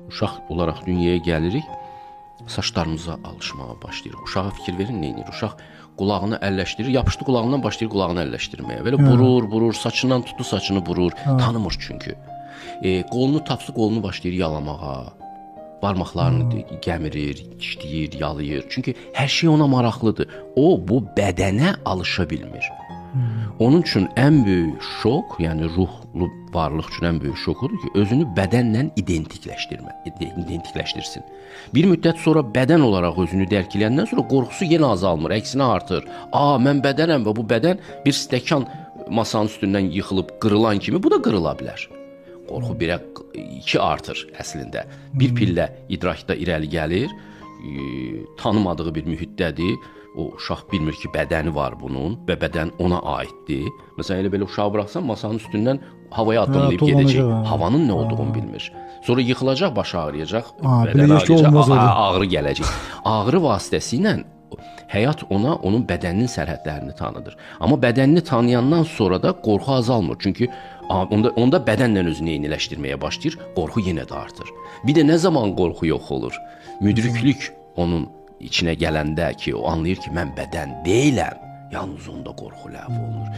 Uşaq olaraq dünyaya gəlirik, saçlarımıza alışmağa başlayırıq. Uşağa fikir verin, nə edir? Uşaq qulağını əlləşdirir, yapışdı qulağından başlayır qulağını əlləşdirməyə. Belə burur, saçından tutdu saçını burur, tanımır çünki. Qolunu tapsı qolunu başlayır yalamağa. Barmaqlarını gəmirir, dişləyir, yalayır. Çünki hər şey ona maraqlıdır. O, bu bədənə alışa bilmir. Onun üçün ən böyük şok, yəni ruhlu varlıq üçün ən böyük şokudur ki, özünü bədənlə identikləşdirsin. Bir müddət sonra bədən olaraq özünü dərk edəndən sonra qorxusu yenə azalmır, əksinə artır. Mən bədənəm və bu bədən bir stəkan masanın üstündən yıxılıb qırılan kimi bu da qırıla bilər. Qorxu 2 artır əslində. Bir pillə idrakda irəli gəlir, tanımadığı bir mühitdədir. O uşaq bilmir ki, bədəni var bunun və bədən ona aiddir. Məsələn, elə belə uşağı buraxsan, masanın üstündən havaya addımlayıb gedəcək. Havanın nə olduğunu bilmir. Sonra yıxılacaq, başı ağrıyacaq, bədən ağrıyacaq, ağrı gələcək. Ağrı vasitəsilə həyat ona, onun bədəninin sərhədlərini tanıdır. Amma bədənini tanıyandan sonra da qorxu azalmır. Çünki onda bədənlə özünü eyniləşdirməyə başlayır, qorxu yenə də artır. Bir də nə zaman qorxu yox olur? Müdriklük onun içinə gələndə ki, o anlayır ki, mən bədən deyiləm, yalnız onda qorxu ləğv olunur.